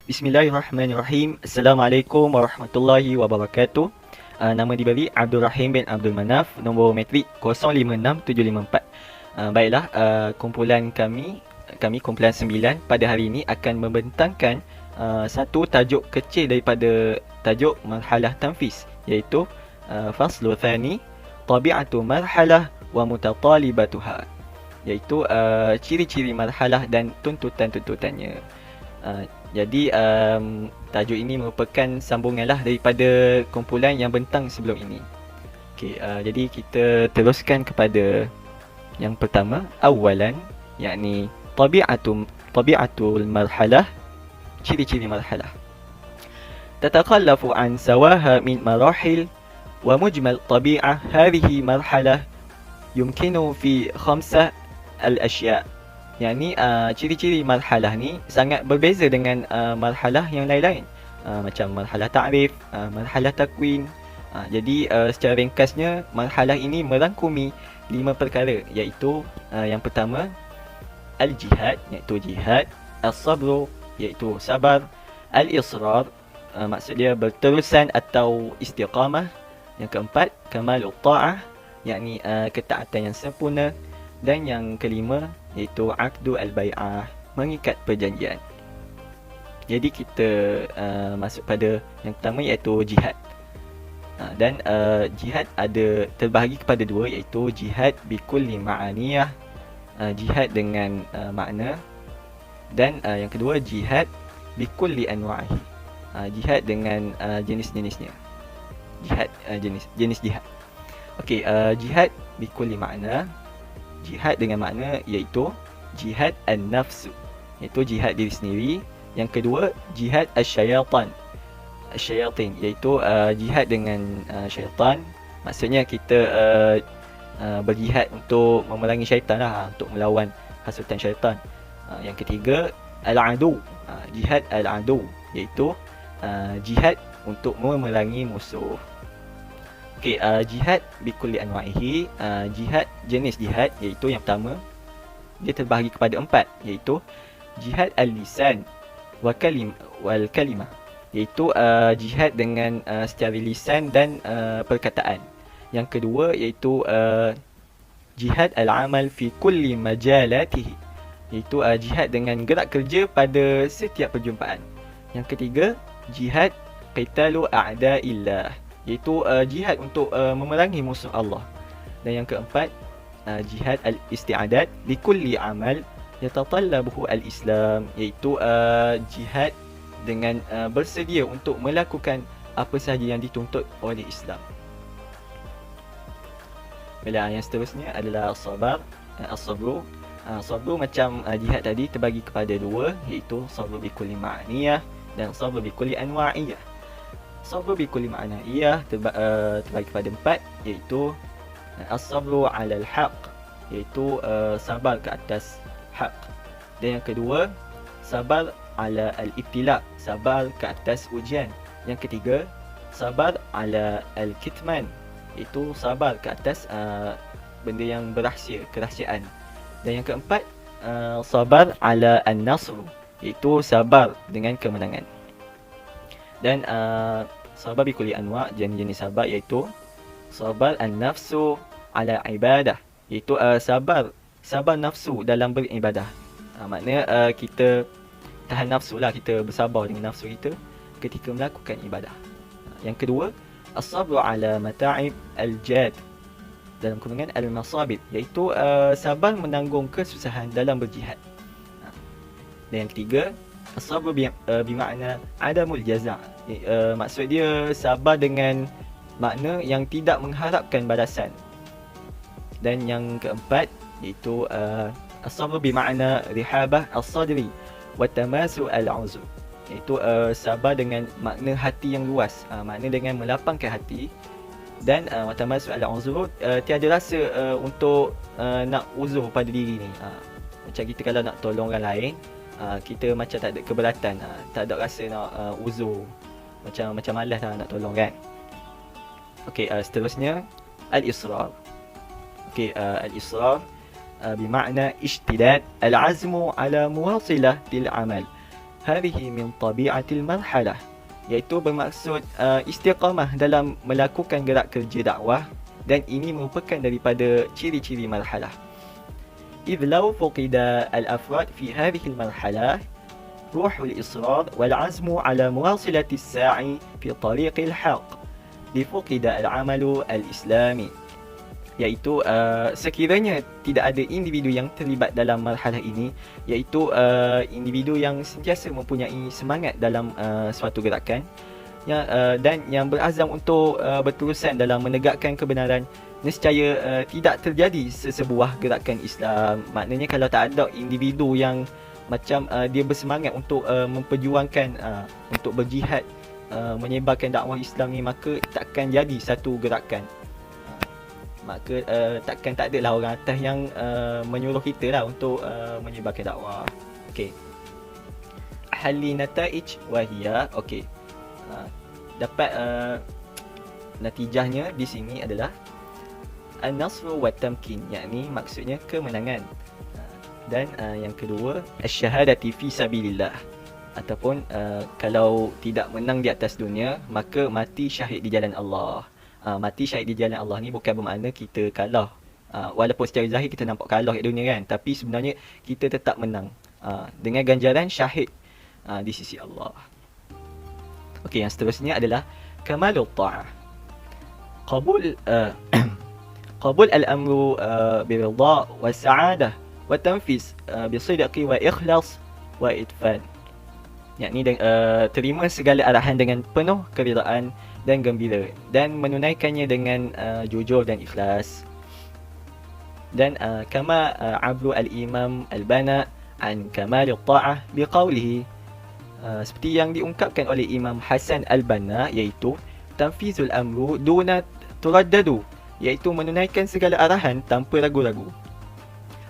Bismillahirrahmanirrahim. Assalamualaikum warahmatullahi wabarakatuh. Nama diberi Abdul Rahim bin Abdul Manaf, nombor matrik 056754. Baiklah, kumpulan kami kumpulan 9 pada hari ini akan membentangkan satu tajuk kecil daripada tajuk marhalah tanfis, iaitu faslu thani tabi'atu marhalah wa mutatalibatuha, iaitu ciri-ciri marhalah dan tuntutan-tuntutannya. Jadi tajuk ini merupakan sambunganlah daripada kumpulan yang bentang sebelum ini. Okey, jadi kita teruskan kepada yang pertama, awalan, yakni tabi'atul marhalah, ciri-ciri marhalah. Tatakallafu an sawaha min marahil wa mujmal tabi'ah hadhihi marhalah yumkinu fi khamsah al-ashya'. Yang ni ciri-ciri marhalah ni sangat berbeza dengan marhalah yang lain-lain, macam marhalah ta'rif, marhalah takwin. Jadi secara ringkasnya marhalah ini merangkumi 5 perkara, iaitu yang pertama al-jihad, iaitu jihad, as-sabru, iaitu sabar, al-israr, maksud dia berterusan atau istiqamah. Yang keempat kamalut ta'ah, yakni ketaatan yang sempurna. Dan yang kelima iaitu aqdu al-bai'ah, mengikat perjanjian. Jadi kita masuk pada yang pertama, iaitu jihad. Dan jihad ada terbahagi kepada dua, iaitu jihad bikulli ma'aniyah, jihad dengan makna. Dan yang kedua jihad bikulli anwa'ihi, jihad dengan jenis-jenisnya. Jihad jenis jihad. Okey, jihad bikulli makna. Jihad dengan makna iaitu jihad an-nafsu, iaitu jihad diri sendiri. Yang kedua jihad asy-syaitan, iaitu jihad dengan syaitan. Maksudnya kita berjihad untuk memerangi syaitan lah, untuk melawan hasutan syaitan. Yang ketiga al-adu, jihad al-adu, iaitu jihad untuk memerangi musuh. Okey, jihad bikulli anwa'ihi, jihad jenis jihad, iaitu yang pertama dia terbahagi kepada 4, iaitu jihad al-lisan wal kalimah, iaitu jihad dengan secara lisan dan perkataan. Yang kedua iaitu jihad al-amal fi kulli majalatihi, iaitu jihad dengan gerak kerja pada setiap perjumpaan. Yang ketiga jihad qitalu a'da'illah, iaitu jihad untuk memerangi musuh Allah. Dan yang keempat jihad al-isti'adat likulli amal yatatallabuhu al-Islam, iaitu jihad dengan bersedia untuk melakukan apa sahaja yang dituntut oleh Islam. Bila yang seterusnya adalah sabar, as-sabru. Sabru macam jihad tadi terbagi kepada dua, iaitu sabru bikulli ma'niyah dan sabru bikulli anwa'iyah. Sabru bikulli ma'niyah terbagi kepada 4, iaitu as-sabru 'alal haq, iaitu sabar ke atas hak. Dan yang kedua sabar 'ala al-ibtila, sabar ke atas ujian. Yang ketiga sabar 'ala al-kitman, iaitu sabar ke atas benda yang berahsia, kerahsiaan. Dan yang keempat sabar 'ala an-nasr, iaitu sabar dengan kemenangan. Dan sabar bikulli anwa', jenis-jenis sabar iaitu sabar an-nafsu 'ala ibadah, iaitu sabar nafsu dalam beribadah. Maknanya kita tahan nafsu lah, kita bersabar dengan nafsu kita ketika melakukan ibadah. Yang kedua as-sabru 'ala mata'ib al-jad, dalam kurungan al-masabib, iaitu sabar menanggung kesusahan dalam berjihad. Dan yang ketiga as-sabru bermakna adamul jaza', maksud dia sabar dengan makna yang tidak mengharapkan balasan. Dan yang keempat iaitu as-sabru bermakna rihabah as-sadri wa tamasu al-'uzur, iaitu sabar dengan makna hati yang luas, makna dengan melapangkan hati. Dan wa tamasu al-'uzur, tiada rasa untuk nak uzur pada diri ni. Macam kita kalau nak tolong orang lain, kita macam tak ada keberatan, tak ada rasa nak uzur, macam malas lah nak tolong kan. Okey, seterusnya al-israr. Okey, al-israr bermakna ishtidad al-azmu ala muwasilah til amal. hadhihi min tabi'atil marhalah, iaitu bermaksud istiqamah dalam melakukan gerak kerja dakwah, dan ini merupakan daripada ciri-ciri marhalah. إذ لو فقد الأفراد في هذه المرحلة روح الإصرار والعزم على مواصلة السعي في طريق الحق لفقد العمل الإسلامي, iaitu sekiranya tidak ada individu yang terlibat dalam marhalah ini, iaitu individu yang sentiasa mempunyai semangat dalam suatu gerakan dan yang berazam untuk berterusan dalam menegakkan kebenaran, nescaya tidak terjadi sesebuah gerakan Islam. Maknanya kalau tak ada individu yang macam dia bersemangat untuk memperjuangkan, untuk berjihad, menyebarkan dakwah Islam ni, maka takkan jadi satu gerakan. Maka tak adalah orang atas yang menyuruh kita lah untuk menyebarkan dakwah. Okey. Halli nataij wahia. Okey. Dapat natijahnya di sini adalah an-nasru wa tamkin, yakni maksudnya kemenangan. Dan yang kedua, asyhadati fi sabilillah, ataupun kalau tidak menang di atas dunia, maka mati syahid di jalan Allah. Mati syahid di jalan Allah ni bukan bermakna kita kalah. Walaupun secara zahir kita nampak kalah di dunia kan, tapi sebenarnya kita tetap menang dengan ganjaran syahid di sisi Allah. Okey, yang seterusnya adalah kamalut ta'ah. Qabul al-amru biridha wa sa'adah wa tanfiz bisidqi wa ikhlas wa itfan. Yakni terima segala arahan dengan penuh keridaan dan gembira, dan menunaikannya dengan jujur dan ikhlas. Dan kama abru al-imam al-bana an kamalut ta'ah biqaulihi, seperti yang diungkapkan oleh Imam Hasan al-Banna, iaitu tanfizul amru duna turaddadu, iaitu menunaikan segala arahan tanpa ragu-ragu.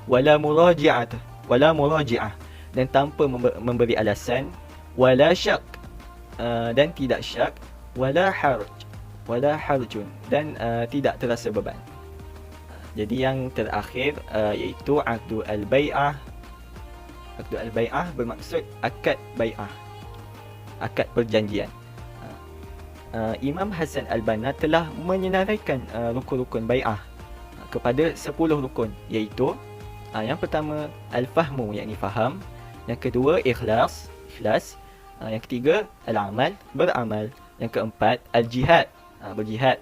Wala muraji'ah, dan tanpa memberi alasan. Wala syak, dan tidak syak. Wala harjun, dan tidak terasa beban. Jadi yang terakhir iaitu aqdu al-bai'ah. Aqdu al-bai'ah bermaksud akad bai'ah, akad perjanjian. Imam Hasan al-Banna telah menyenaraikan rukun-rukun bai'ah kepada 10 rukun, iaitu yang pertama al-fahmu, yakni faham. Yang kedua ikhlas. Yang ketiga al-amal, beramal. Yang keempat al-jihad, berjihad.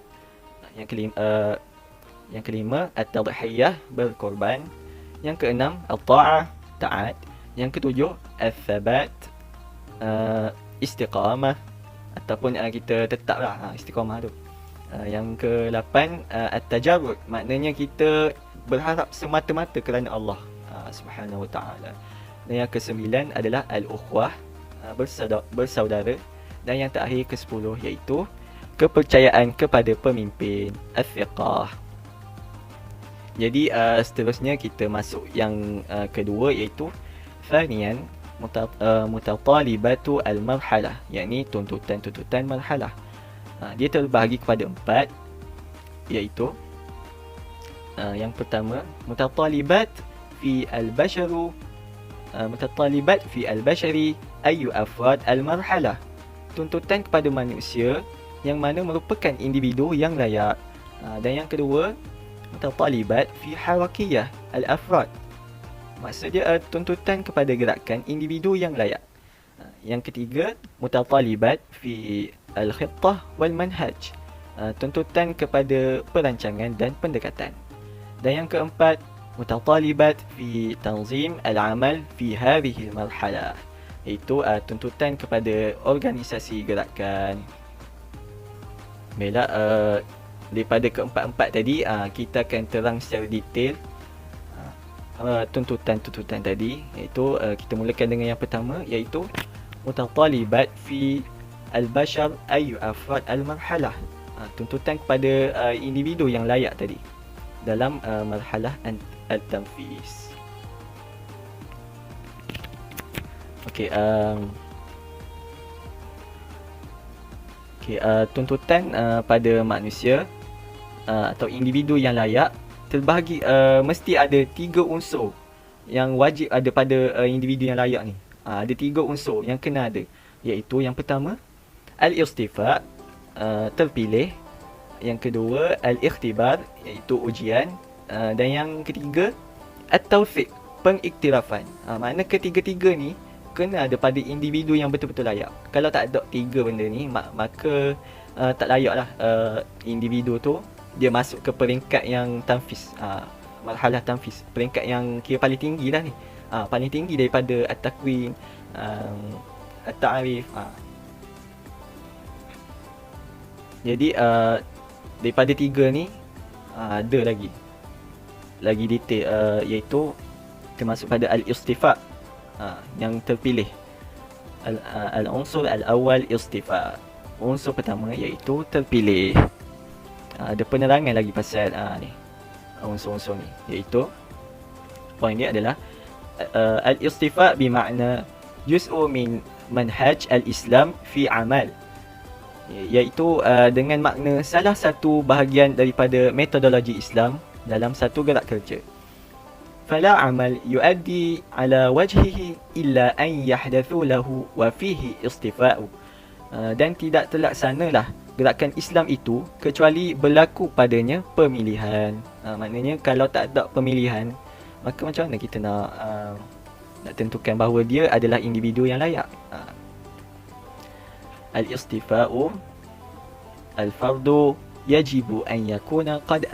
Yang kelima at-tadhiyah, berkorban. Yang keenam al-ta'ah, taat. Yang ketujuh al-thabat, istiqamah, ataupun kita tetaplah istiqamah tu. Yang ke-8 at-tajarrud, maknanya kita berharap semata-mata kerana Allah Subhanahu wa taala. Dan yang ke-9 adalah al-ukhuwah, bersaudara. Dan yang terakhir ke-10 iaitu kepercayaan kepada pemimpin, al-thiqah. Jadi seterusnya kita masuk yang kedua, iaitu thaniyan mutatalibatu al-marhalah, yakni tuntutan marhalah. Dia terbahagi kepada 4, iaitu yang pertama mutatalibat fi al-bashari ayu afrad al-marhalah, tuntutan kepada manusia yang mana merupakan individu yang layak. Dan yang kedua mutatalibat fi harakiyah al-afrad, maksudnya tuntutan kepada gerakan individu yang layak. Yang ketiga mutatalibat fi al-khittah wal manhaj, tuntutan kepada perancangan dan pendekatan. Dan yang keempat mutatalibat fi tanzim al-amal fi hadhihi al-marhalah, iaitu tuntutan kepada organisasi gerakan. Baiklah, daripada keempat-empat tadi kita akan terang secara detail tuntutan tadi, iaitu kita mulakan dengan yang pertama, iaitu mutatalibat fi al-bashar ayu afrad al-marhalah, tuntutan kepada individu yang layak tadi dalam marhalah al-tanfiz. Okey, tuntutan pada manusia atau individu yang layak terbahagi, mesti ada 3 unsur yang wajib ada pada individu yang layak ni. Ada 3 unsur yang kena ada, iaitu yang pertama al-istifa, terpilih. Yang kedua al-ikhtibar, iaitu ujian. Dan yang ketiga at-tawfiq, pengiktirafan. Makna ketiga-tiga ni kena ada pada individu yang betul-betul layak. Kalau tak ada 3 benda ni, maka tak layaklah individu tu dia masuk ke peringkat yang tanfis, marhalah tanfis, peringkat yang kira paling tinggi lah ni, paling tinggi daripada at-takwin, at-ta'rif. Jadi daripada 3 ni ada lagi detail, iaitu termasuk pada al-istifa, yang terpilih. Al-unsur al-awwal istifa, unsur pertama iaitu terpilih. Ada penerangan lagi pasal ni unsur-unsur ni, iaitu poin dia adalah al-istifa bermakna juz'u min manhaj al-Islam fi amal, iaitu dengan makna salah satu bahagian daripada metodologi Islam dalam satu gerak kerja. Fala amal yuaddi ala wajhihi illa an yahdathu lahu wa fihi istifa'u. Dan tidak terlaksanalah gerakan Islam itu kecuali berlaku padanya pemilihan. Maknanya kalau tak ada pemilihan, maka macam mana kita nak tentukan bahawa dia adalah individu yang layak? Al-istifa'u al-fardu yajibu an yakuna qad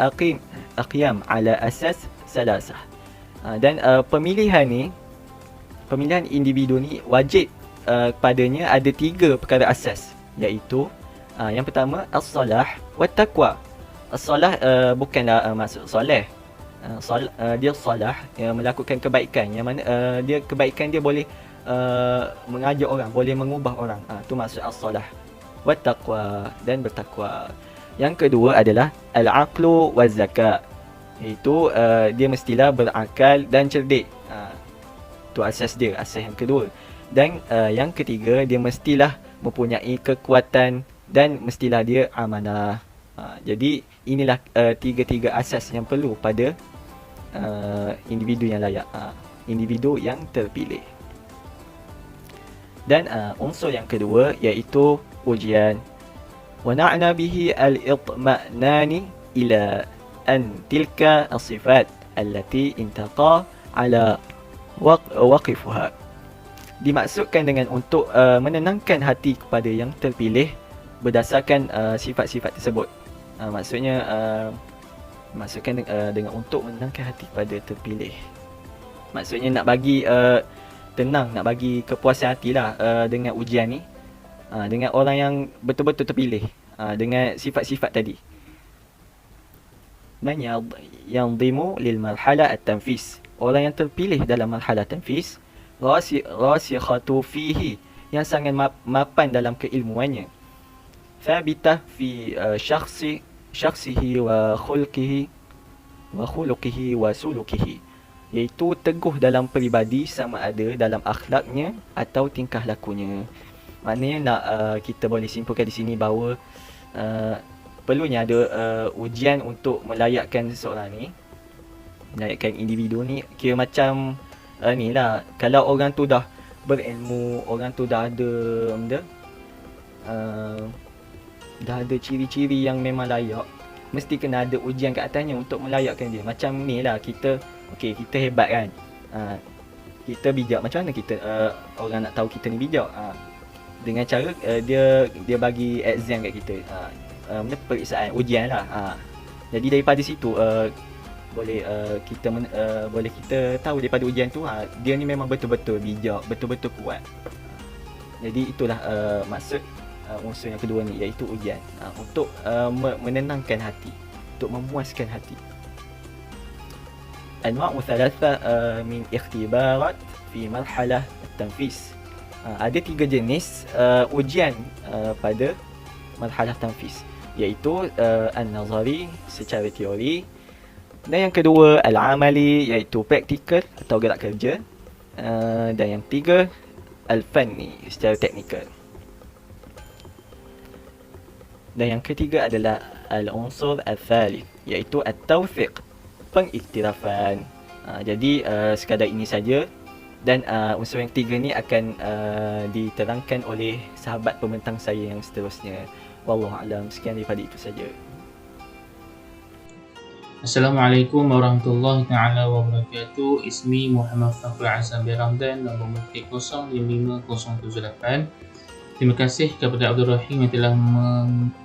aqyam ala asas salasah. Dan pemilihan individu ni wajib padanya ada 3 perkara asas, iaitu yang pertama as-salah wa taqwa. As-salah bukanlah maksud soleh. Dia salah, melakukan kebaikan, yang mana kebaikan dia boleh mengajak orang, boleh mengubah orang. Tu maksud as-salah. Wa taqwa, dan bertakwa. Yang kedua adalah al-aqlu wa zakat, iaitu dia mestilah berakal dan cerdik. Tu asas dia, asas yang kedua. Dan yang ketiga, dia mestilah mempunyai kekuatan dan mestilah dia amanah. Jadi inilah tiga-tiga asas yang perlu pada individu yang layak, individu yang terpilih. Dan unsur yang kedua iaitu ujian. Wa na'na bihi al-itma'nani ila an tilka as-sifat allati intaqa ala waqifuha. Dimaksudkan dengan untuk menenangkan hati kepada yang terpilih berdasarkan sifat-sifat tersebut. Maksudkan dengan untuk menenangkan hati kepada terpilih. Maksudnya nak bagi tenang, nak bagi kepuasan hatilah dengan ujian ni, dengan orang yang betul-betul terpilih dengan sifat-sifat tadi. Man yanzimu lil marhala at-tanfis, orang yang terpilih dalam marhala tanfis, rasikhatu fihi, yang sangat mapan dalam keilmuannya, thabitah fi syakhsihi wa khuluqihi wa sulukihi, iaitu teguh dalam peribadi sama ada dalam akhlaknya atau tingkah lakunya. Maknanya nak kita boleh simpulkan di sini bahawa perlunya ada ujian untuk melayakkan seseorang ni, melayakkan individu ni. Kira macam ni lah, kalau orang tu dah berilmu, orang tu dah ada dah ada ciri-ciri yang memang layak, mesti kena ada ujian kat atasnya untuk melayakkan dia. Macam ni lah, kita kita hebat kan, kita bijak. Macam mana kita orang nak tahu kita ni bijak? Dengan cara dia bagi exam kat kita, periksaan, ujian lah. Jadi daripada situ boleh kita tahu daripada ujian tu dia ni memang betul-betul bijak, betul-betul kuat. Jadi itulah maksud unsur yang kedua ni, iaitu ujian, untuk menenangkan hati, untuk memuaskan hati. Anwa'u thalatha min ikhtibarat fi marhalah at-tanfis. Ada 3 jenis ujian pada marhalah tanfis, iaitu an-nazari, secara teori, dan yang kedua al-amali, iaitu praktikal atau gerak kerja, dan yang ketiga al-fanni, secara teknikal. Dan yang ketiga adalah al-unsur al-thalith, iaitu at-tawfiq, pengiktirafan. Jadi sekadar ini saja Dan unsur yang ketiga ni akan diterangkan oleh sahabat pembentang saya yang seterusnya. Wallahualam, sekian daripada itu saja. Assalamualaikum warahmatullahi taala wabarakatuh. Ismi Muhammad Fakri Azam Ramdan, nombor metrik 055078. Terima kasih kepada Abdul Rahim yang telah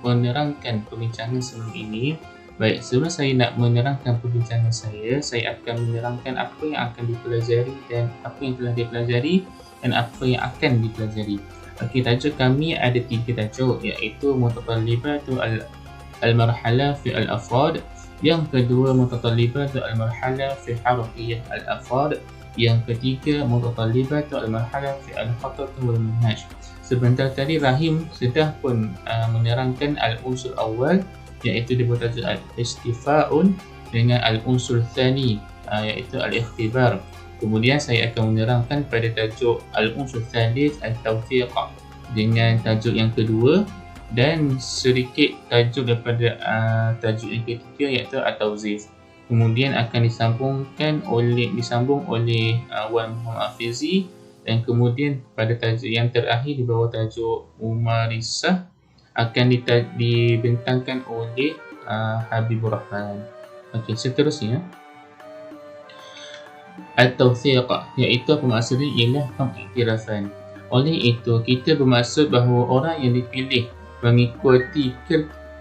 menerangkan perbincangan sebelum ini. Baik, sebelum saya nak menerangkan perbincangan saya akan menerangkan apa yang akan dipelajari dan apa yang telah dipelajari dan apa yang akan dipelajari. Okey, tajuk kami ada 3 tajuk, iaitu Mutatalibatu al-marhala fi al-afrad, yang kedua Mutatalibatu al-marhala fi harakiyyah al-afrad, yang ketiga Mutatalibatu al-marhala fi al-khatat wal manhaj. Sebentar tadi Rahim sudah pun menerangkan al-unsur awal, iaitu bertajuk al-istifa'un, dengan al-unsur thani, iaitu al-ikhtibar. Kemudian saya akan menerangkan pada tajuk al-unsur thalith al-tawfiq dengan tajuk yang kedua, dan sedikit tajuk daripada tajuk yang ketiga, iaitu at-tawzif. Kemudian akan disambung oleh Wan Muhammad Hafizi, dan kemudian pada tajuk yang terakhir di bawah tajuk Umarisah akan dibentangkan oleh Habibur Rahman. Okey, seterusnya At-Tawfiq, iaitu apa maksudnya ialah pengiktirafan. Oleh itu, kita bermaksud bahawa orang yang dipilih mengikuti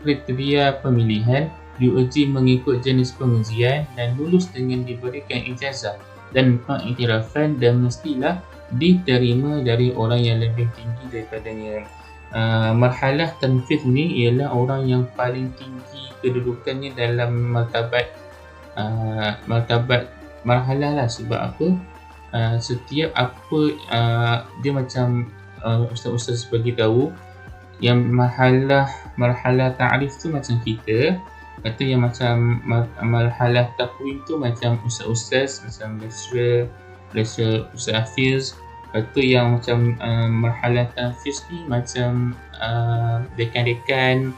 kriteria pemilihan, diuji mengikut jenis pengujian dan lulus dengan diberikan ijazah dan pengiktirafan, dan mestilah diterima dari orang yang lebih tinggi daripadanya. Marhalah tanfidh ni ialah orang yang paling tinggi kedudukannya dalam martabat marhalah lah. Sebab apa? Setiap apa dia macam ustaz-ustaz bagi tahu yang marhalah ta'rif tu macam kita kata, yang macam marhalah takwim tu macam ustaz-ustaz, macam lecturer Ustaz Hafiz. Lepas tu yang macam marhalah tanfiz ni macam dekan-dekan,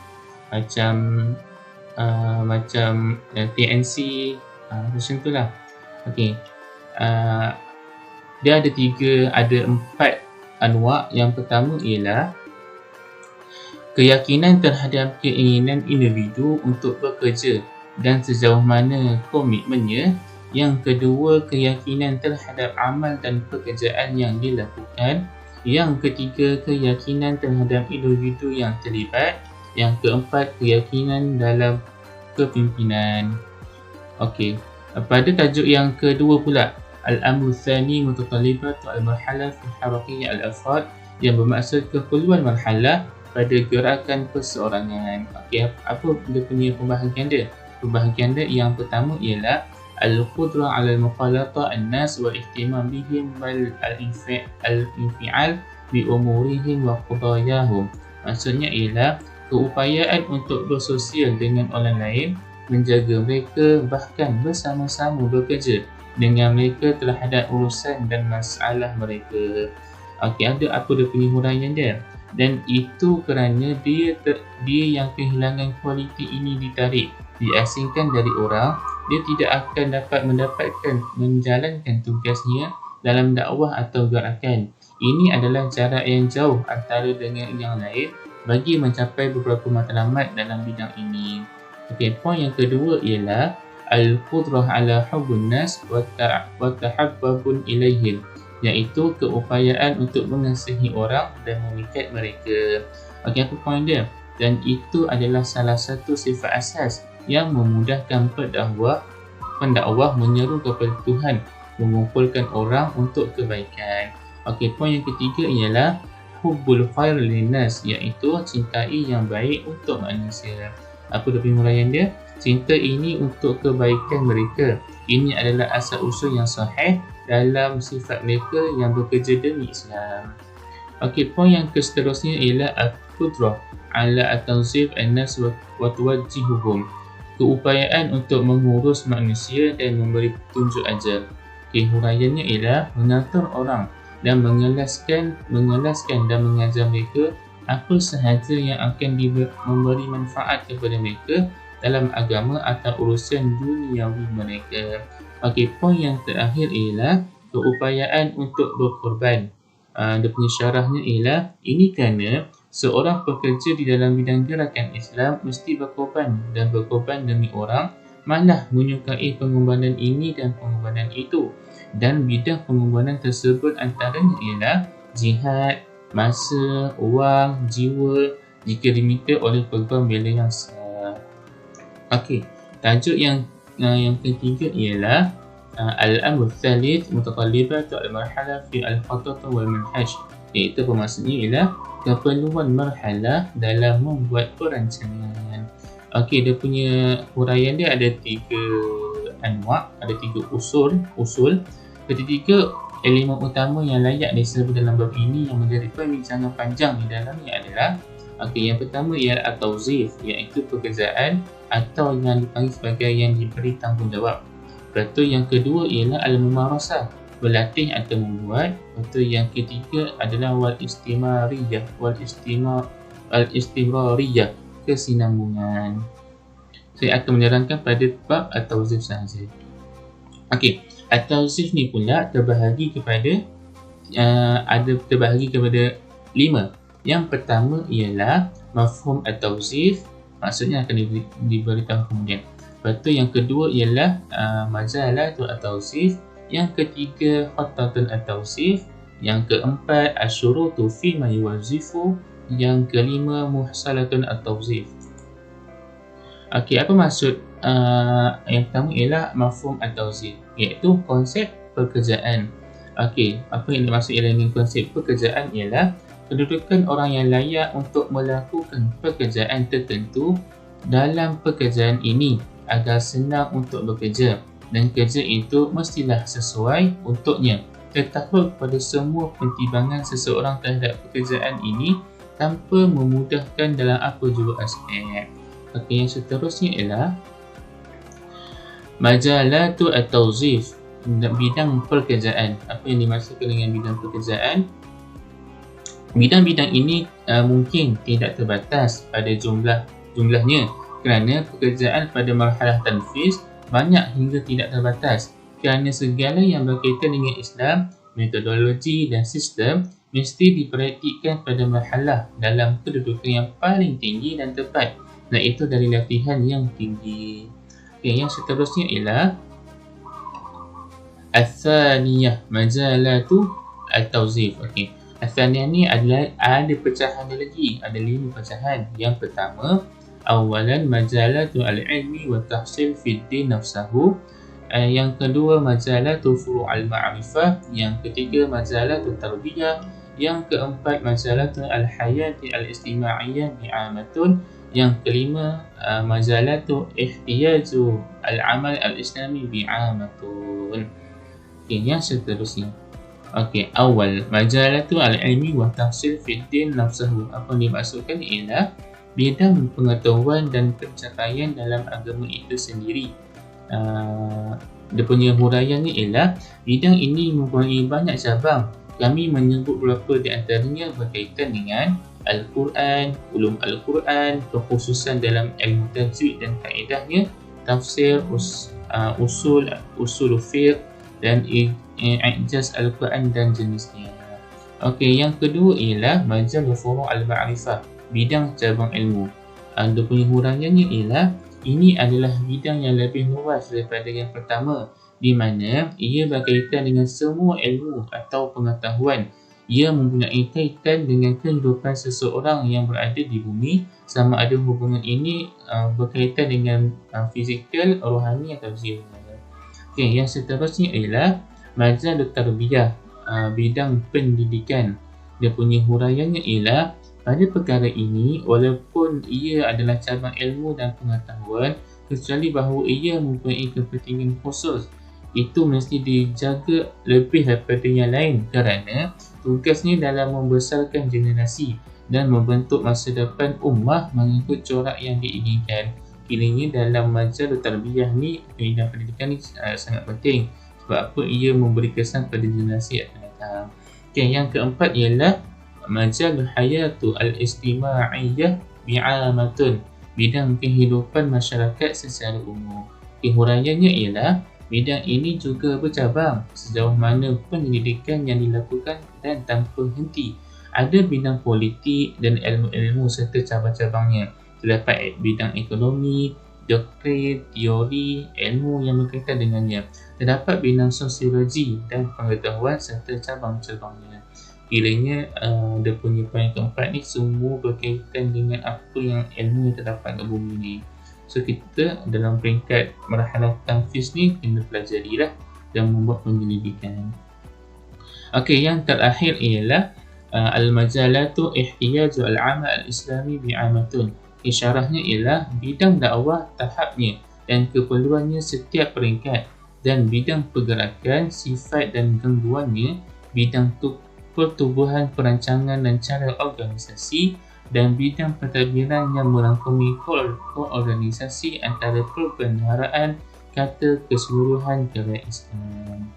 macam TNC, macam tu lah. Okey, dia ada 4 anwa'. Yang pertama ialah keyakinan terhadap keinginan individu untuk bekerja dan sejauh mana komitmennya. Yang kedua, keyakinan terhadap amal dan pekerjaan yang dilakukan. Yang ketiga, keyakinan terhadap individu yang terlibat. Yang keempat, keyakinan dalam kepimpinan. Okey, pada tajuk yang kedua pula, Al-Amru Tsani Mutatalibatu al-marhalah fi harakiyyah al-afrad, yang bermaksud keperluan marhalah pada gerakan perseorangan. Okey, apa dia punya pembahagian dia? Pembahagian dia yang pertama ialah al-qudrah 'ala al-mukhalata an-nas wa ihtimam bihim wal al-infi'al bi umurihim wa qadayahum. Maksudnya ialah keupayaan untuk bersosial dengan orang lain, menjaga mereka, bahkan bersama-sama bekerja dengan mereka terhadap urusan dan masalah mereka. Okey, ada apa dia punya huraian dia? Dan itu kerana dia yang kehilangan kualiti ini ditarik, diasingkan dari orang, dia tidak akan dapat menjalankan tugasnya dalam dakwah atau gerakan. Ini adalah jarak yang jauh antara dengan yang lain bagi mencapai beberapa matlamat dalam bidang ini. Okey, poin yang kedua ialah al-qudrah 'ala hubbun nas wa tahabbubun ilaihim, iaitu keupayaan untuk mengasihi orang dan memikat mereka. Okey, apa poin dia? Dan itu adalah salah satu sifat asas yang memudahkan pendakwah menyeru kepada Tuhan, mengumpulkan orang untuk kebaikan. Okey, poin yang ketiga ialah hubbul khair linnas, iaitu cintai yang baik untuk manusia. Apa dia huraian dia? Cinta ini untuk kebaikan mereka. Ini adalah asal usul yang sahih dalam sifat mereka yang bekerja demi Islam. Okey, poin yang seterusnya ialah al-qudrah 'ala at-tanzif an-nas wa tuwajjihuhum, keupayaan untuk mengurus manusia dan memberi petunjuk ajar. Okey, huraiannya ialah mengatur orang dan mengelaskan dan mengajar mereka apa sahaja yang akan memberi manfaat kepada mereka dalam agama atau urusan duniawi mereka. Okey, poin yang terakhir ialah keupayaan untuk berkorban. Dia punya syarahnya ialah ini kerana seorang pekerja di dalam bidang gerakan Islam mesti berkorban dan berkorban demi orang, malah menyukai pengorbanan ini dan pengorbanan itu. Dan bidang pengorbanan tersebut antaranya ialah jihad, masa, wang, jiwa jika diminta oleh peguam bela yang sah. Okey, tajuk yang ketiga ialah Al-Amr Thalith Mutaqallibat Al-Marhala fi Al-Khatat wal Manhaj, iaitu maksudnya ialah keperluan marhalah dalam membuat perancangan. Okey, dia punya huraian dia ada 3 anwa', ada 3 usul. Ketiga, elemen utama yang layak disebut dalam bab ini yang menjadi perbincangan panjang di dalamnya adalah yang pertama ialah at-tawzif, iaitu pekerjaan atau yang dipanggil sebagai yang diberi tanggungjawab. Lepas tu yang kedua ialah al-mumarasah, berlatih atau membuat. Lepas tu yang ketiga adalah wal-istimrariyah, kesinambungan. Saya akan menerangkan pada bab at-tawzif sahaja. Okey, at-tawzif ni pula terbahagi kepada 5. Yang pertama ialah mafhum at-tawzif, maksudnya akan diberitahu kemudian. Lepas tu yang kedua ialah majalatu at-tawzif, yang ketiga khatatun at-tawzif, yang keempat asyurutu fi ma yuwazifu, yang kelima muhsalatun at-tawzif. Okey, apa maksud yang pertama ialah mafhum at-tawzif, iaitu konsep pekerjaan. Okey, apa yang dimaksud dengan konsep pekerjaan ialah kedudukan orang yang layak untuk melakukan pekerjaan tertentu dalam pekerjaan ini agar senang untuk bekerja, dan kerja itu mestilah sesuai untuknya, tertakluk pada semua pentimbangan seseorang terhadap pekerjaan ini tanpa memudahkan dalam apa jua aspek. Okey, yang seterusnya ialah majalatu at-tawzif, bidang pekerjaan. Apa yang dimaksudkan dengan bidang pekerjaan? Bidang-bidang ini mungkin tidak terbatas pada jumlahnya, kerana pekerjaan pada marhalah tanfiz banyak hingga tidak terbatas, kerana segala yang berkaitan dengan Islam, metodologi dan sistem mesti diperhatikan pada marhalah dalam kedudukan yang paling tinggi dan tepat, iaitu dari latihan yang tinggi. Okay, yang seterusnya ialah Al-Thaniyah Majalatu Al-Tawzif. Okay, Al-Thaniyah ni adalah ada pecahan dia lagi, ada 5 pecahan. Yang pertama, awalan majalatu al-ilmi wa tahsil fi din nafsahu. Yang kedua, majalatu furu' al-ma'rifah. Yang ketiga, majalatu tarbiyah. Yang keempat, majalatu al-hayati al-istima'iyah bi'amatun. Yang kelima, majalatu ihtiyaju al-amal al-islami bi'amatun. Okay, yang seterusnya. Okey, awal majalatu al-ilmi wa tahsil fi din nafsahu. Apa yang dimaksudkan ialah bidang pengetahuan dan pencapaian dalam agama itu sendiri. Dia punya huraiannya ialah bidang ini mempunyai banyak cabang. Kami menyebut beberapa di antaranya berkaitan dengan Al-Quran, ulum Al-Quran, kekhususan dalam ilmu tajwid dan kaedahnya, tafsir, usul fiqh dan i'jaz Al-Quran dan jenisnya. Okey, yang kedua ialah majal furu' al-ma'rifah, bidang cabang ilmu. Dia punya huraiannya ialah ini adalah bidang yang lebih luas daripada yang pertama, di mana ia berkaitan dengan semua ilmu atau pengetahuan. Ia mempunyai kaitan dengan kehidupan seseorang yang berada di bumi, sama ada hubungan ini berkaitan dengan fizikal, rohani atau jiwa. Okay, yang seterusnya ialah majal tarbiyah, bidang pendidikan. Dia punya huraiannya ialah pada perkara ini, walaupun ia adalah cabang ilmu dan pengetahuan, kecuali bahawa ia mempunyai kepentingan khusus, itu mesti dijaga lebih daripada yang lain kerana tugasnya dalam membesarkan generasi dan membentuk masa depan ummah mengikut corak yang diinginkan. Kiranya dalam majal tarbiyah ni, bidang pendidikan ni sangat penting. Sebab apa? Ia memberi kesan pada generasi akan datang. Okay, yang keempat ialah majal hayatu al-istima'iyah bi'amatun, bidang kehidupan masyarakat secara umum. Huraiannya ialah Bidang ini juga bercabang sejauh mana penyelidikan yang dilakukan dan tanpa henti. Ada bidang politik dan ilmu-ilmu serta cabang-cabangnya. Terdapat bidang ekonomi, doktrin, teori, ilmu yang berkaitan dengannya. Terdapat bidang sosiologi dan pengetahuan serta cabang-cabangnya. Kiranya dia punya poin keempat ni semua berkaitan dengan apa yang ilmu yang terdapat kat bumi ni. So kita dalam peringkat marhalah tanfiz ni kena pelajari lah dan membuat penyelidikan. Okey, yang terakhir ialah al-majalatu ihtiyaju al-amal al-islami bi'amatun. Isyarahnya ialah bidang dakwah tahapnya dan keperluannya setiap peringkat, dan bidang pergerakan, sifat dan gangguannya, bidang pertubuhan, perancangan dan cara organisasi, dan bidang pentadbiran yang merangkumi koorganisasi antara perbendaharaan kata keseluruhan kerajaan Islam.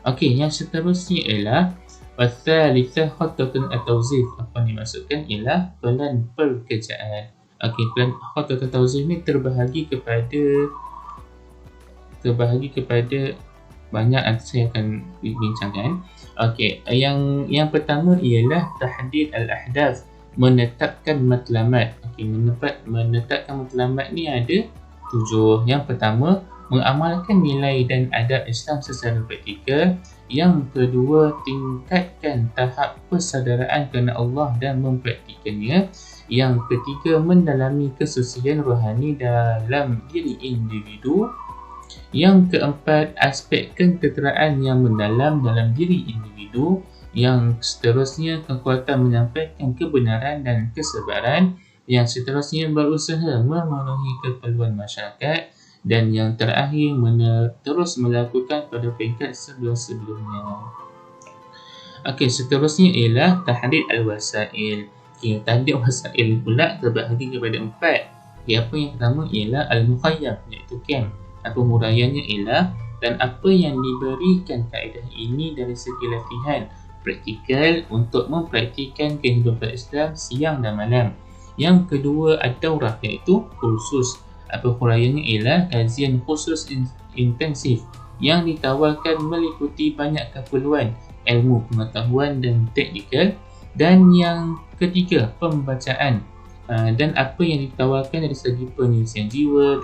Okey, yang seterusnya ialah Al-Thalithah Khatatun At-Tawzif. Apa ni maksudkan? Ialah pelan pekerjaan. Okey, pelan Khatatun At-Tawzif ni terbahagi kepada banyak, saya akan bincangkan. Okey, yang pertama ialah tahdid al-ahdaf, menetapkan matlamat. Okey, menetapkan matlamat ni ada 7. Yang pertama, mengamalkan nilai dan adab Islam secara praktikal. Yang kedua, tingkatkan tahap persaudaraan kerana Allah dan mempraktikannya. Yang ketiga, mendalami kesucian rohani dalam diri individu. Yang keempat, aspek ketenteraan yang mendalam dalam diri individu. Yang seterusnya, kekuatan menyampaikan kebenaran dan kesabaran. Yang seterusnya, berusaha memenuhi keperluan masyarakat. Dan yang terakhir, terus melakukan pada peringkat sebelum-sebelumnya. Okey, seterusnya ialah tahdid al-wasail. Okay, tahdid wasail pula terbahagi kepada 4. Okay, apa yang pertama ialah al-mukhayyam, iaitu camp. Apa huraiannya ialah, dan apa yang diberikan kaedah ini dari segi latihan praktikal untuk mempraktikkan kehidupan Islam siang dan malam. Yang kedua, ad-daurah, iaitu kursus. Apa huraiannya ialah kajian khusus intensif yang ditawarkan meliputi banyak keperluan ilmu pengetahuan dan teknikal. Dan yang ketiga, pembacaan, dan apa yang ditawarkan dari segi pengisian jiwa,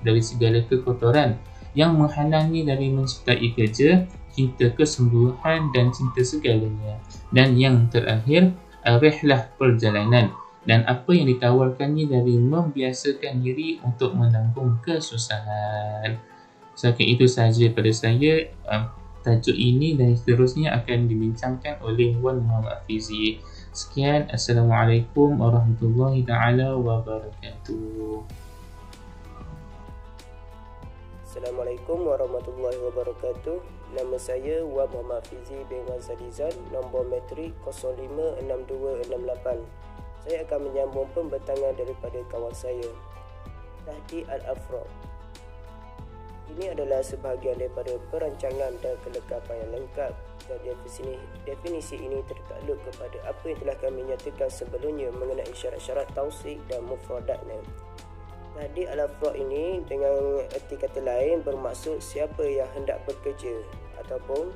dari segala kekotoran yang menghalangi dari menciptai kerja, cinta kesungguhan dan cinta segalanya. Dan yang terakhir, rihlah perjalanan, dan apa yang ditawarkannya dari membiasakan diri untuk menanggung kesusahan. So, itu sahaja daripada saya. Tajuk ini dan seterusnya akan dibincangkan oleh Wan Muhammad Hafizi. Sekian, Assalamualaikum warahmatullahi taala wabarakatuh. Assalamualaikum warahmatullahi wabarakatuh. Nama saya Wan Muhammad Hafizi bin Ghazalizan, nombor metrik 056268. Saya akan menyambung pembentangan daripada kawan saya, Tahdid al-Afrad. Ini adalah sebahagian daripada perancangan dan kelengkapan yang lengkap, dan definisi ini tertakluk kepada apa yang telah kami nyatakan sebelumnya mengenai syarat-syarat tausik dan mufradatnya. Tahdid al-Afrad ini dengan erti kata lain bermaksud siapa yang hendak bekerja ataupun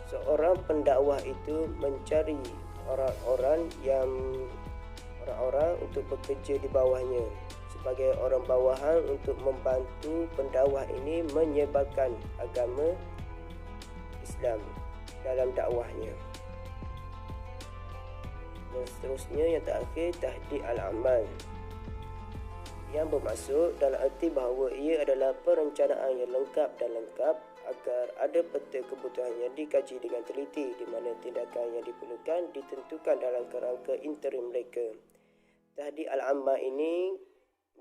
seorang pendakwah itu mencari orang-orang untuk bekerja di bawahnya sebagai orang bawahan untuk membantu pendakwah ini menyebarkan agama Islam dalam dakwahnya. Dan seterusnya, yang terakhir, tahdid al-amal, yang bermaksud dalam erti bahawa ia adalah perencanaan yang lengkap agar ada peta kebutuhan yang dikaji dengan teliti, di mana tindakan yang diperlukan ditentukan dalam kerangka interim mereka. Tahdid al-amal ini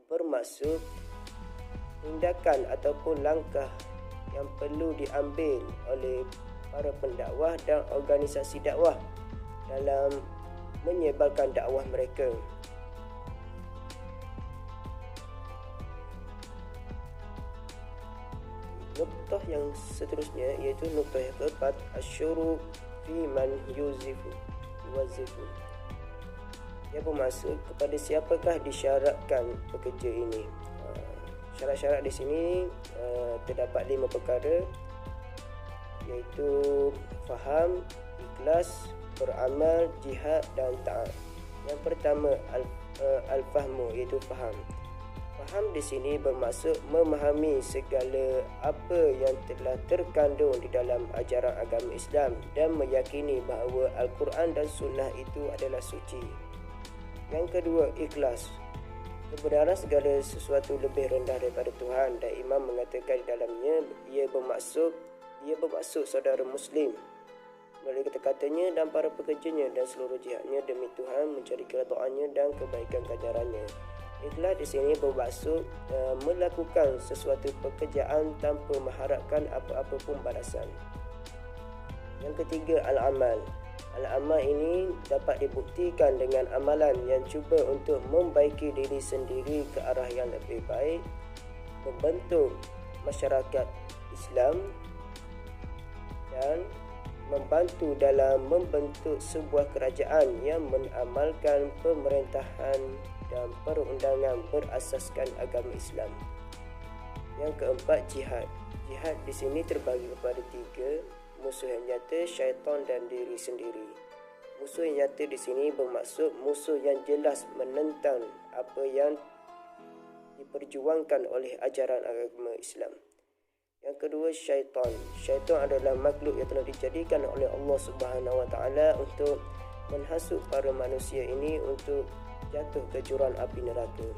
bermaksud tindakan ataupun langkah yang perlu diambil oleh para pendakwah dan organisasi dakwah dalam menyebarkan dakwah mereka. Nuktah yang seterusnya iaitu nuktah yang keempat, asyuruk fi man yuzifu. Ia bermaksud kepada siapakah disyaratkan pekerja ini. Syarat-syarat di sini terdapat 5 perkara, iaitu faham, ikhlas, beramal, jihad dan taat. Yang pertama al-fahmu, iaitu faham. Faham di sini bermaksud memahami segala apa yang telah terkandung di dalam ajaran agama Islam dan meyakini bahawa Al-Quran dan Sunnah itu adalah suci. Yang kedua, ikhlas. Kebenaran segala sesuatu lebih rendah daripada Tuhan, dan Imam mengatakan di dalamnya ia bermaksud saudara Muslim melalui kata-katanya dan para pekerjanya dan seluruh jihadnya demi Tuhan mencari keredaannya dan kebaikan ganjarannya. Ikhlas di sini bermaksud melakukan sesuatu pekerjaan tanpa mengharapkan apa-apa pun balasan. Yang ketiga, al-amal. Al-amal ini dapat dibuktikan dengan amalan yang cuba untuk membaiki diri sendiri ke arah yang lebih baik, membentuk masyarakat Islam dan membantu dalam membentuk sebuah kerajaan yang mengamalkan pemerintahan dan perundangan berasaskan agama Islam. Yang keempat, jihad. Jihad di sini terbagi kepada 3, musuh yang nyata, syaitan dan diri sendiri. Musuh yang nyata di sini bermaksud musuh yang jelas menentang apa yang diperjuangkan oleh ajaran agama Islam. Yang kedua, syaitan. Syaitan adalah makhluk yang telah dijadikan oleh Allah Subhanahu Wa Taala untuk menghasut para manusia ini untuk jatuh ke jurang api neraka.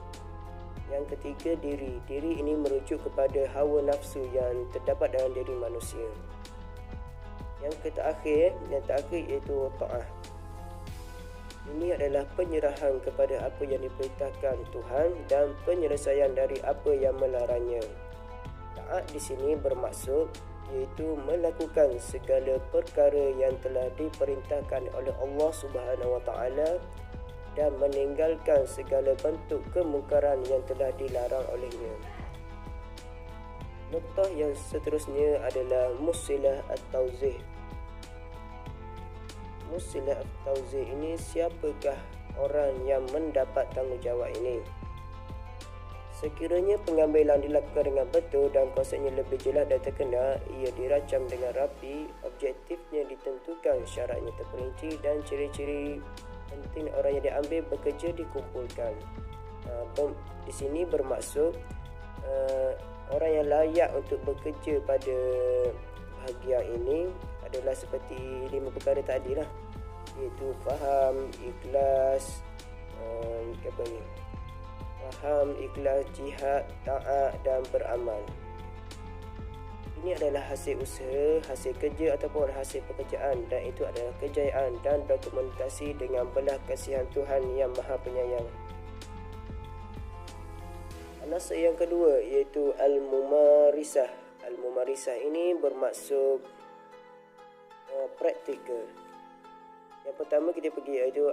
Yang ketiga, diri. Diri ini merujuk kepada hawa nafsu yang terdapat dalam diri manusia. Yang terakhir iaitu ta'ah. Ini adalah penyerahan kepada apa yang diperintahkan Tuhan dan penyelesaian dari apa yang melarangnya. Taat di sini bermaksud iaitu melakukan segala perkara yang telah diperintahkan oleh Allah Subhanahu Wa Taala dan meninggalkan segala bentuk kemungkaran yang telah dilarang olehnya. Nuktah yang seterusnya adalah musilah at-tawzih. Musilah at-tawzih ini, siapakah orang yang mendapat tanggungjawab ini? Sekiranya pengambilan dilakukan dengan betul dan konsepnya lebih jelas dan terkenal, ia diracam dengan rapi, objektifnya ditentukan, syaratnya terperinci dan ciri-ciri penting orang yang diambil bekerja dikumpulkan. Di sini bermaksud orang yang layak untuk bekerja pada bahagian ini adalah seperti 5 perkara tadi lah, iaitu faham, ikhlas, faham, ikhlas, jihad, taat dan beramal. Ini adalah hasil usaha, hasil kerja ataupun hasil pekerjaan, dan itu adalah kejayaan dan dokumentasi dengan belas kasihan Tuhan yang Maha Penyayang. Anasir yang kedua iaitu al-mumarisah. Al-mumarisah ini bermaksud praktikal. Yang pertama kita pergi iaitu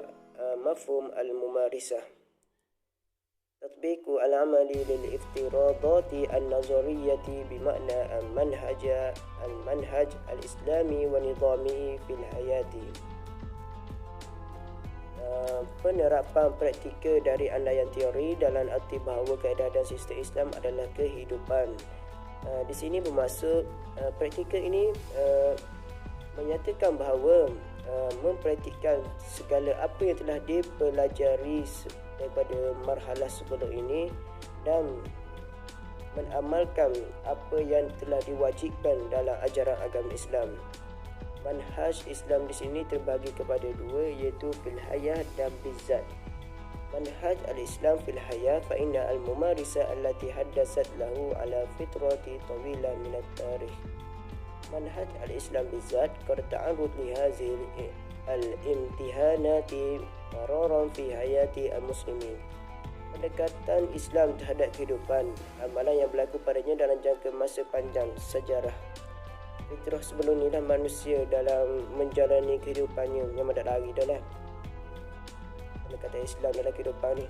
mafhum al-mumarisah. تطبيق العمل للافتراضات النظرية بمعنى المنهج الإسلامي ونظامه في الحياة. Penerapan praktikal dari andaian teori dalam arti bahawa kaedah dan sistem Islam adalah kehidupan. Di sini bermaksud praktikal ini menyatakan bahawa mempraktikkan segala apa yang telah dipelajari daripada marhalah sebelum ini dan mengamalkan apa yang telah diwajibkan dalam ajaran agama Islam. Manhaj Islam di sini terbagi kepada 2, iaitu fil hayah dan bizzat. Manhaj al-Islam fil hayah fa inna al-mumarisa allati haddasat lahu ala fitrati tawilah min at-tarikh. Manhaj al-Islam bizzat qad ta'arrud li hadhihi al-imtihanati mararan fi hayati al-muslimin. Pendekatan Islam terhadap kehidupan, amalan yang berlaku padanya dalam jangka masa panjang sejarah. Fitrah sebelum ni dah manusia dalam menjalani kehidupannya yang tak lari dah lah. Pendekatan Islam dalam kehidupan ni.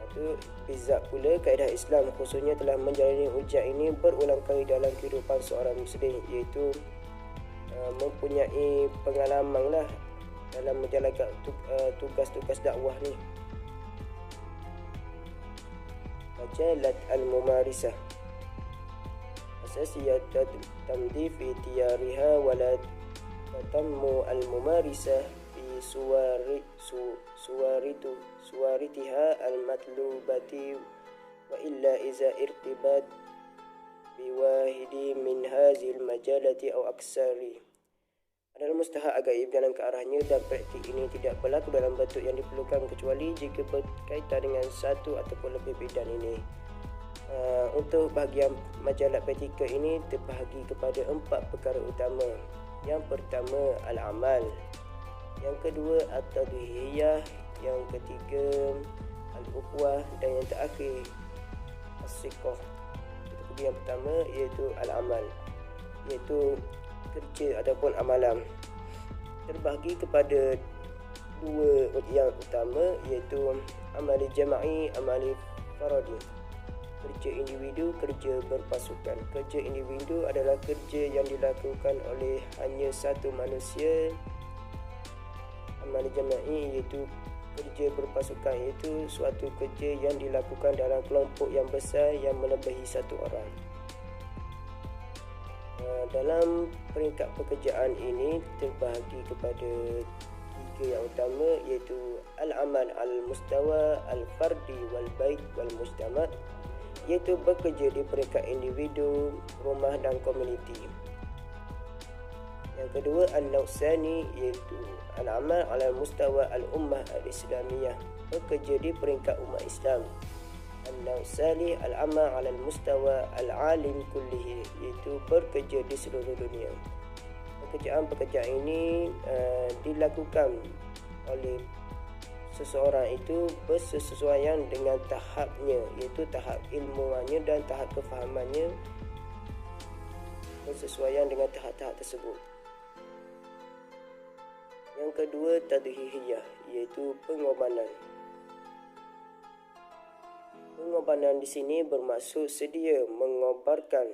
Itu bizat pula kaedah Islam khususnya telah menjalani hujah ini berulang kali dalam kehidupan seorang Muslim, iaitu mempunyai pengalaman lah dalam menjalankan tugas-tugas dakwah ni. majalat al-mumarisah asasiyat tamdi fi tiyariha wala tatammu al-mumarisah fi suwaritiha al-matlubati wa illa iza irtibat biwahidi min hazil majalati aw aksari. Adalah mustahak agaib jalan ke arahnya dan praktik ini tidak berlaku dalam bentuk yang diperlukan kecuali jika berkaitan dengan satu ataupun lebih bidang ini. Untuk bahagian majalah praktikal ini terbahagi kepada 4 perkara utama. Yang pertama al-amal, yang kedua at-tadhiyah, yang ketiga al-ukhwah dan yang terakhir as-siqah. Yang pertama iaitu al-amal, iaitu kerja ataupun amalan. Terbahagi kepada 2 yang utama iaitu amali jama'i, amali faradi. Kerja individu, kerja berpasukan. Kerja individu adalah kerja yang dilakukan oleh hanya satu manusia. Amali jama'i iaitu kerja berpasukan, iaitu suatu kerja yang dilakukan dalam kelompok yang besar yang melebihi satu orang. Dalam peringkat pekerjaan ini terbahagi kepada 3 yang utama iaitu al-amal al-mustawa al-fardi wal-bait wal-mujtama', iaitu bekerja di peringkat individu, rumah dan komuniti. Yang kedua an-nawsani iaitu al-amal al-mustawa al-ummah al-islamiyah, bekerja di peringkat umat Islam. An-nawsali al-amal ala al-mustawa al-alim kullihi, iaitu bekerja di seluruh dunia. Pekerjaan-pekerjaan ini dilakukan oleh seseorang itu bersesuaian dengan tahapnya, iaitu tahap ilmuannya dan tahap kefahamannya bersesuaian dengan tahap-tahap tersebut. Yang kedua tadhiyah, iaitu pengorbanan. Pengorbanan di sini bermaksud sedia mengorbankan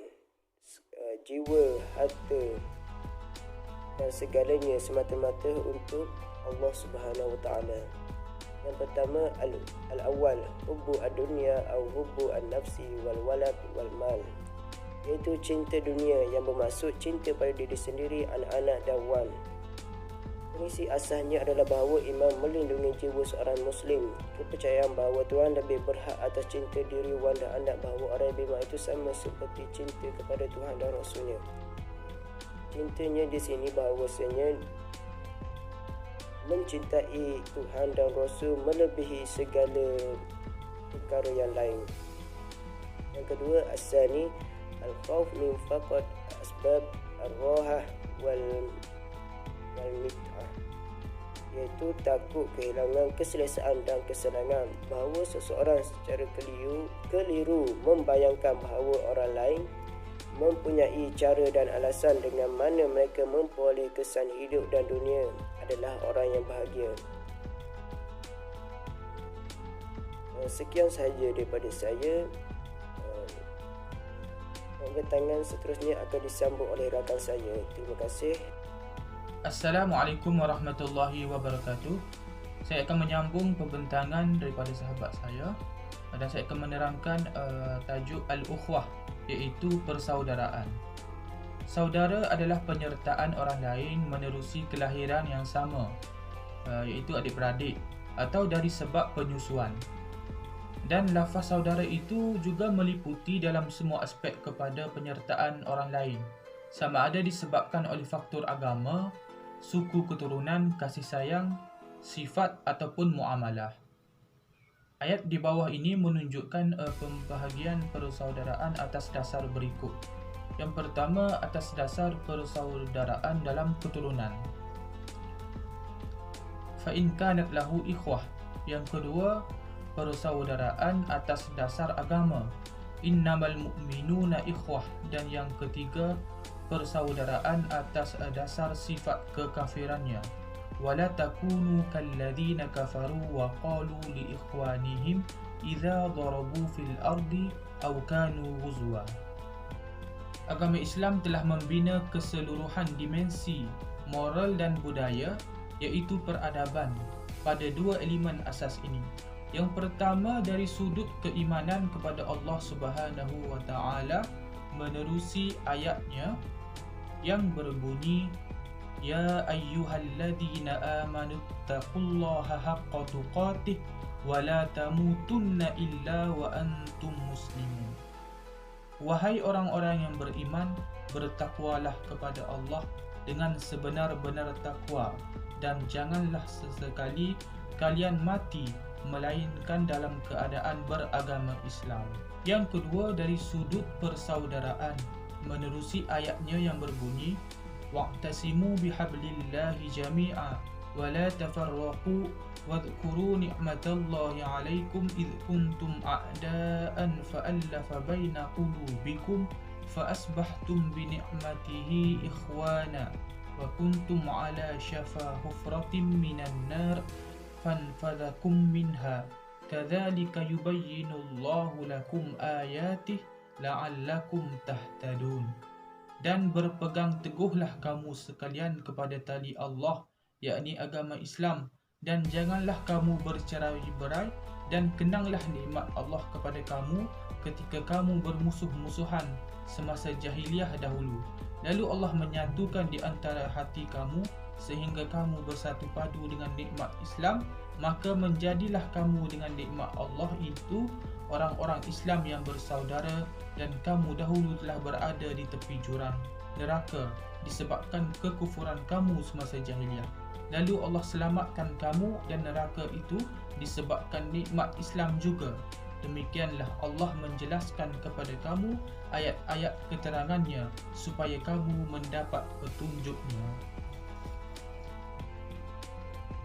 jiwa, harta dan segalanya semata-mata untuk Allah Subhanahu Wa Taala. Yang pertama al-awwal hubbu ad-dunya atau hubbu an-nafsi wal walad wal mal, iaitu cinta dunia yang bermaksud cinta pada diri sendiri, anak-anak dan wan. Prinsip asasnya adalah bahawa iman melindungi jiwa seorang Muslim. Kepercayaan bahawa Tuhan lebih berhak atas cinta diri wan dan anak, bahawa orang yang beriman itu sama seperti cinta kepada Tuhan dan Rasulnya. Cintanya di sini bahawasanya mencintai Tuhan dan Rasul melebihi segala perkara yang lain. Yang kedua as-sani al-khawf min faqad asbab ar-rahah wal mit'ah, iaitu takut kehilangan keselesaan dan kesenangan, bahawa seseorang secara keliru membayangkan bahawa orang lain mempunyai cara dan alasan dengan mana mereka memperoleh kesan hidup dan dunia adalah orang yang bahagia. Sekian sahaja daripada saya. Tangan seterusnya akan disambung oleh rakan saya. Terima kasih. Assalamualaikum warahmatullahi wabarakatuh. Saya akan menyambung pembentangan daripada sahabat saya dan saya akan menerangkan tajuk al-ukhwah, iaitu persaudaraan. Saudara adalah penyertaan orang lain menerusi kelahiran yang sama, iaitu adik-beradik atau dari sebab penyusuan. Dan lafaz saudara itu juga meliputi dalam semua aspek kepada penyertaan orang lain, sama ada disebabkan oleh faktor agama, suku keturunan, kasih sayang, sifat ataupun muamalah. Ayat di bawah ini menunjukkan pembahagian persaudaraan atas dasar berikut. Yang pertama, atas dasar persaudaraan dalam keturunan. Fa in kanat lahu ikhwah. Yang kedua, persaudaraan atas dasar agama. Innamal mu'minuna ikhwah. Dan yang ketiga, persaudaraan atas dasar sifat kekafirannya. Wala takunu kalladzina kafaru wa qalu li ikhwanihim idza darabu fil ardi aw kanu ghuzwa. Agama Islam telah membina keseluruhan dimensi moral dan budaya, iaitu peradaban, pada 2 elemen asas ini. Yang pertama dari sudut keimanan kepada Allah Subhanahu wa taala menerusi ayatnya yang berbunyi Ya ayyuhalladzina amanu taqullaha haqqa tuqatih wa la tamutunna illa wa antum muslimun. Wahai orang-orang yang beriman, bertakwalah kepada Allah dengan sebenar-benar takwa dan janganlah sesekali kalian mati melainkan dalam keadaan beragama Islam. Yang kedua dari sudut persaudaraan menerusi ayatnya yang berbunyi wa'tasimu bihablillahi jami'a wa la tafarraqu wadhkuru ni'matallahi 'alaikum id kuntum a'daan fa'alafa baina qulubikum فأصبحتم بنعمته إخوانا وكنتم على شفا حفرة من النار فانفذكم منها كذلك يبين الله لكم آياته لعلكم تهتدون. Dan berpegang teguhlah kamu sekalian kepada tali Allah, yakni agama Islam, dan janganlah kamu bercerai-berai, dan kenanglah nikmat Allah kepada kamu ketika kamu bermusuh-musuhan semasa jahiliyah dahulu. Lalu Allah menyatukan di antara hati kamu sehingga kamu bersatu padu dengan nikmat Islam, maka menjadilah kamu dengan nikmat Allah itu orang-orang Islam yang bersaudara, dan kamu dahulu telah berada di tepi jurang neraka disebabkan kekufuran kamu semasa jahiliyah. Lalu Allah selamatkan kamu dan neraka itu disebabkan nikmat Islam juga. Demikianlah Allah menjelaskan kepada kamu ayat-ayat keterangannya supaya kamu mendapat petunjuknya.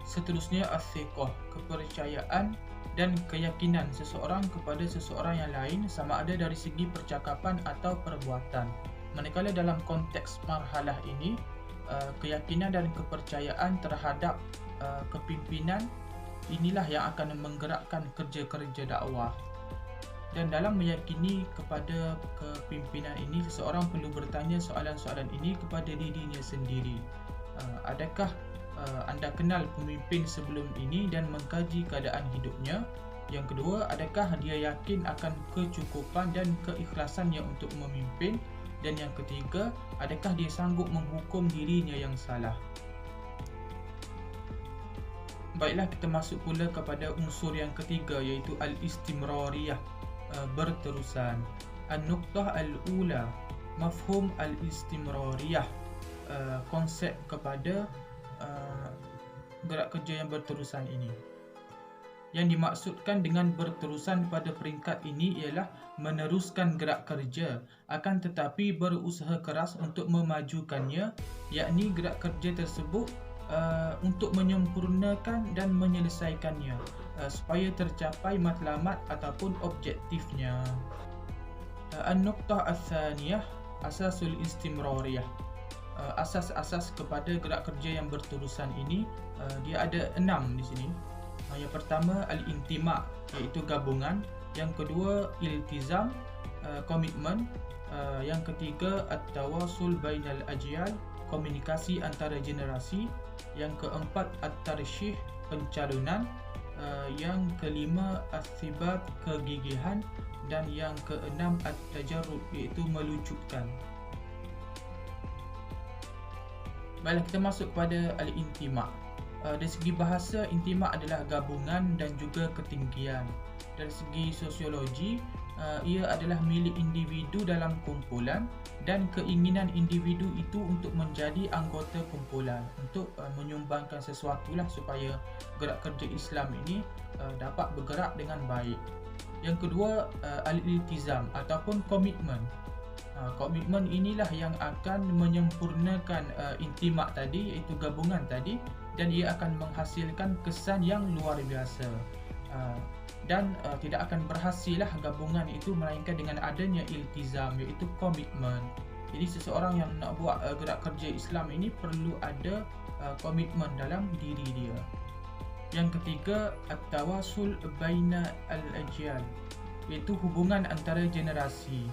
Seterusnya as-siqah, kepercayaan dan keyakinan seseorang kepada seseorang yang lain sama ada dari segi percakapan atau perbuatan. Manakala dalam konteks marhalah ini, keyakinan dan kepercayaan terhadap kepimpinan inilah yang akan menggerakkan kerja-kerja dakwah. Dan dalam meyakini kepada kepimpinan ini, seseorang perlu bertanya soalan-soalan ini kepada dirinya sendiri. Adakah anda kenal pemimpin sebelum ini dan mengkaji keadaan hidupnya? Yang kedua, adakah dia yakin akan kecukupan dan keikhlasannya untuk memimpin? Dan yang ketiga, adakah dia sanggup menghukum dirinya yang salah? Baiklah, kita masuk pula kepada unsur yang ketiga, iaitu al-istimrariyah, berterusan. An-nuqtah al-ula, mafhum al-istimrariyah, konsep kepada gerak kerja yang berterusan ini. Yang dimaksudkan dengan berterusan pada peringkat ini ialah meneruskan gerak kerja, akan tetapi berusaha keras untuk memajukannya, yakni gerak kerja tersebut untuk menyempurnakan dan menyelesaikannya supaya tercapai matlamat ataupun objektifnya. An-nuqtah al-thaniyah, asasul istimrariyah, asas-asas kepada gerak kerja yang berterusan ini, dia ada 6 di sini. Yang pertama al-intima, iaitu gabungan. Yang kedua iltizam, komitmen. Yang ketiga at-tawasul bainal ajyal, komunikasi antara generasi. Yang keempat at-tarsyih, pencalonan. Yang kelima at-thibat, kegigihan. Dan yang keenam at-tajarrud, iaitu melucutkan. Baiklah, kita masuk kepada al-intima. Dari segi bahasa, intima adalah gabungan dan juga ketinggian. Dari segi sosiologi, ia adalah milik individu dalam kumpulan dan keinginan individu itu untuk menjadi anggota kumpulan, untuk menyumbangkan sesuatu lah supaya gerak kerja Islam ini dapat bergerak dengan baik. Yang kedua, al-iltizam ataupun komitmen. Komitmen inilah yang akan menyempurnakan intima tadi, iaitu gabungan tadi, dan ia akan menghasilkan kesan yang luar biasa. Dan tidak akan berhasillah gabungan itu melainkan dengan adanya iltizam, iaitu komitmen. Jadi seseorang yang nak buat gerak kerja Islam ini perlu ada komitmen dalam diri dia. Yang ketiga, at-tawasul baina al-ajyal, iaitu hubungan antara generasi.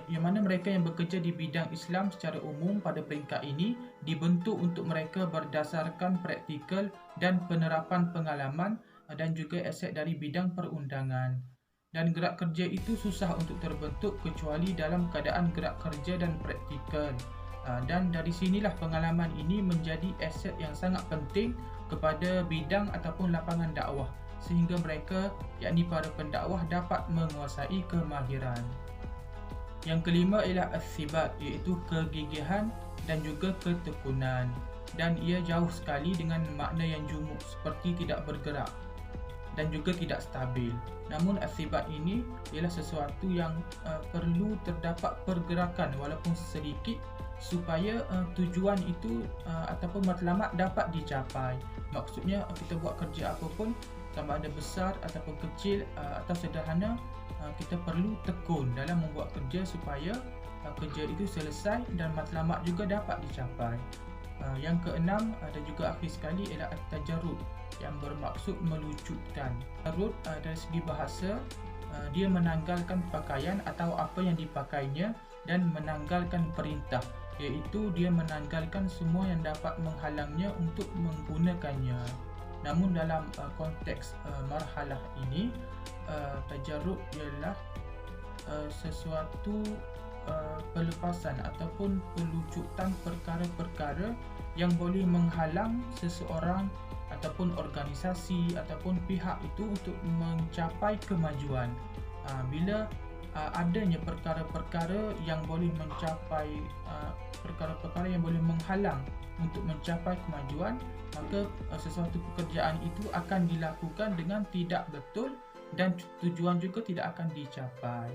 Yang mana mereka yang bekerja di bidang Islam secara umum pada peringkat ini dibentuk untuk mereka berdasarkan praktikal dan penerapan pengalaman dan juga aset dari bidang perundangan. Dan gerak kerja itu susah untuk terbentuk kecuali dalam keadaan gerak kerja dan praktikal. Dan dari sinilah pengalaman ini menjadi aset yang sangat penting kepada bidang ataupun lapangan dakwah, sehingga mereka, yakni para pendakwah, dapat menguasai kemahiran. Yang kelima ialah as-sibat, iaitu kegigihan dan juga ketekunan. Dan ia jauh sekali dengan makna yang jumuk seperti tidak bergerak dan juga tidak stabil. Namun as-sibat ini ialah sesuatu yang perlu terdapat pergerakan walaupun sedikit supaya tujuan itu ataupun matlamat dapat dicapai. Maksudnya kita buat kerja apa pun, sama ada besar ataupun kecil atau sederhana, kita perlu tekun dalam membuat kerja supaya kerja itu selesai dan matlamat juga dapat dicapai. Yang keenam dan juga akhir sekali ialah at-tajarrud, yang bermaksud melucutkan. Tajarrud dari segi bahasa, dia menanggalkan pakaian atau apa yang dipakainya dan menanggalkan perintah, iaitu dia menanggalkan semua yang dapat menghalangnya untuk menggunakannya. Namun dalam konteks marhalah ini, tajarrud ialah sesuatu pelepasan ataupun pelucutan perkara-perkara yang boleh menghalang seseorang ataupun organisasi ataupun pihak itu untuk mencapai kemajuan. Bila adanya perkara-perkara yang boleh mencapai perkara-perkara yang boleh menghalang untuk mencapai kemajuan, maka sesuatu pekerjaan itu akan dilakukan dengan tidak betul dan tujuan juga tidak akan dicapai.